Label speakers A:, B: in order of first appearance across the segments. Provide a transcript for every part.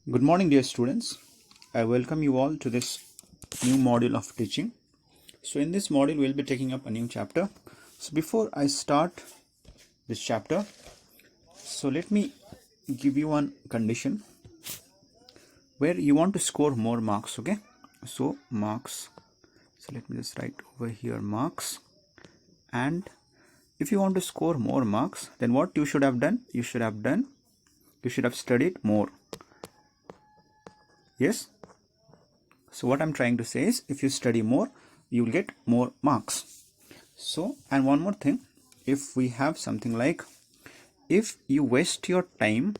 A: Good morning, dear students. I welcome you all to this new module of teaching. So in this module, we'll be taking up a new chapter. So before I start this chapter, so let me give you one condition where you want to score more marks, okay? So marks, so let me just write over here marks. And if you want to score more marks, then what you should have done? You should have studied more. Yes? So what I'm trying to say is, if you study more, you will get more marks. So, and one more thing, if we have something like, if you waste your time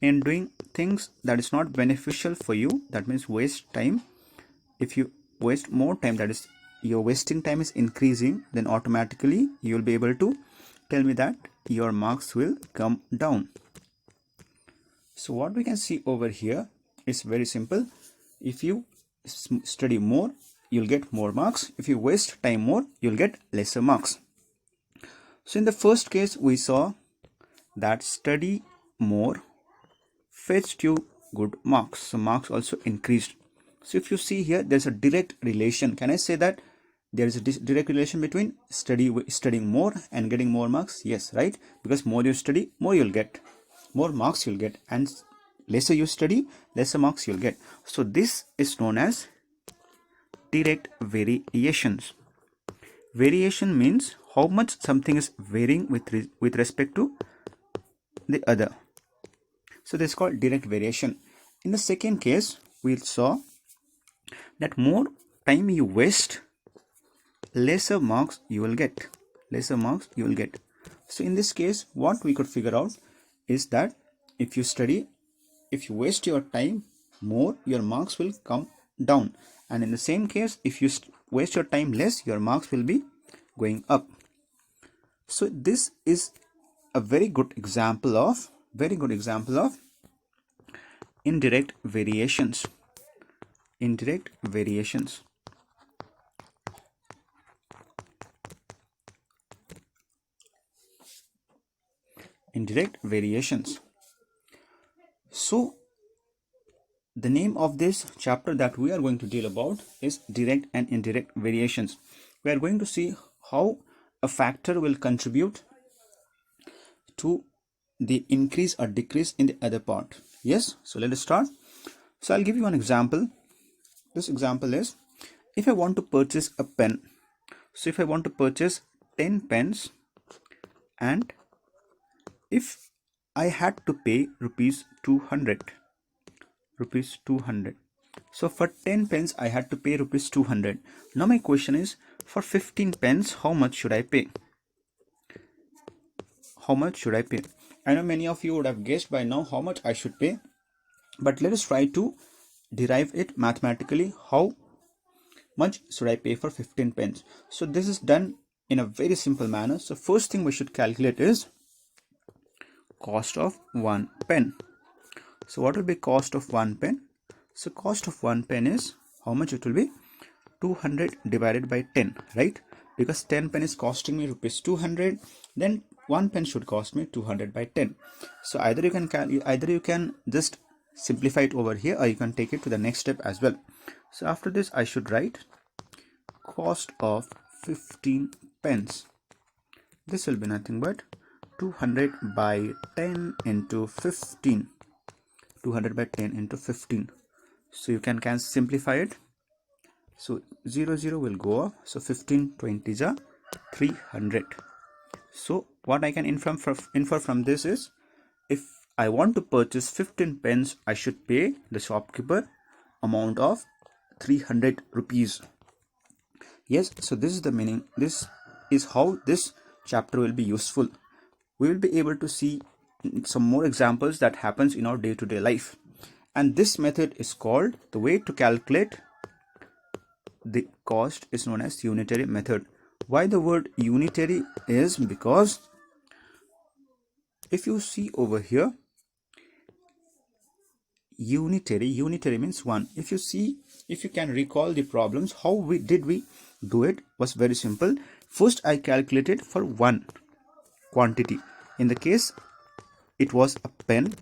A: in doing things that is not beneficial for you, that means waste time. If you waste more time, that is your wasting time is increasing, then automatically you will be able to tell me that your marks will come down. So what we can see over here is very simple. If you study more, you'll get more marks. If you waste time more, you'll get lesser marks. So in the first case, we saw that study more fetched you good marks. So marks also increased. So if you see here, there's a direct relation. Can I say that there is a direct relation between studying more and getting more marks? Yes, right? Because more you study, more you'll get. More marks you'll get. And lesser you study, lesser marks you'll get. So this is known as direct variations. Variation means how much something is varying with respect to the other. So this is called direct variation. In the second case, we saw that more time you waste, lesser marks you will get. Lesser marks you will get. So in this case, what we could figure out is that if you waste your time more, your marks will come down. And in the same case, if you waste your time less, your marks will be going up. So this is a very good example of indirect variations. Indirect variations. Indirect variations. So the name of this chapter that we are going to deal about is direct and indirect variations. We are going to see how a factor will contribute to the increase or decrease in the other part. Yes, so let us start. So I'll give you an example. This example is, if I want to purchase a pen, so if I want to purchase 10 pens, and if I had to pay rupees 200, so for 10 pens I had to pay rupees 200. Now my question is, for 15 pens, how much should I pay? How much should I pay? I know many of you would have guessed by now how much I should pay, but let us try to derive it mathematically. How much should I pay for 15 pens? So this is done in a very simple manner. So first thing we should calculate is cost of one pen. So what will be cost of one pen? So cost of one pen is, how much it will be? 200 divided by 10, right? Because 10 pen is costing me rupees 200, then one pen should cost me 200 by 10. So either you can just simplify it over here, or you can take it to the next step as well. So after this, I should write cost of 15 pens. This will be nothing but 200 by 10 into 15. 200 by 10 into 15. So you can simplify it. So 0 will go off. So 15 20s are 300. So what I can infer from this is, if I want to purchase 15 pens, I should pay the shopkeeper amount of 300 rupees. Yes, so this is the meaning. This is how this chapter will be useful. We will be able to see some more examples that happens in our day-to-day life. And this method is called, the way to calculate the cost is known as unitary method. Why the word unitary is because if you see over here, unitary means one. If you can recall the problems, how we do it was very simple. First I calculated for one quantity. In the case it was a pen,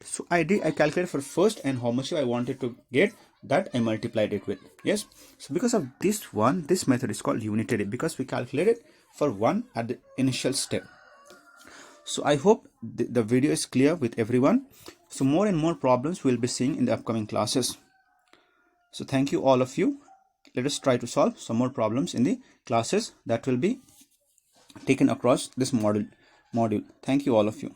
A: So I calculated for first and how much I wanted to get, that I multiplied it with. Yes. So because of this one, this method is called unitary, because we calculated for 1 at the initial step. So I hope the video is clear with everyone. So more and more problems we'll be seeing in the upcoming classes. So thank you all of you. Let us try to solve some more problems in the classes that will be taken across this module. Thank you all of you.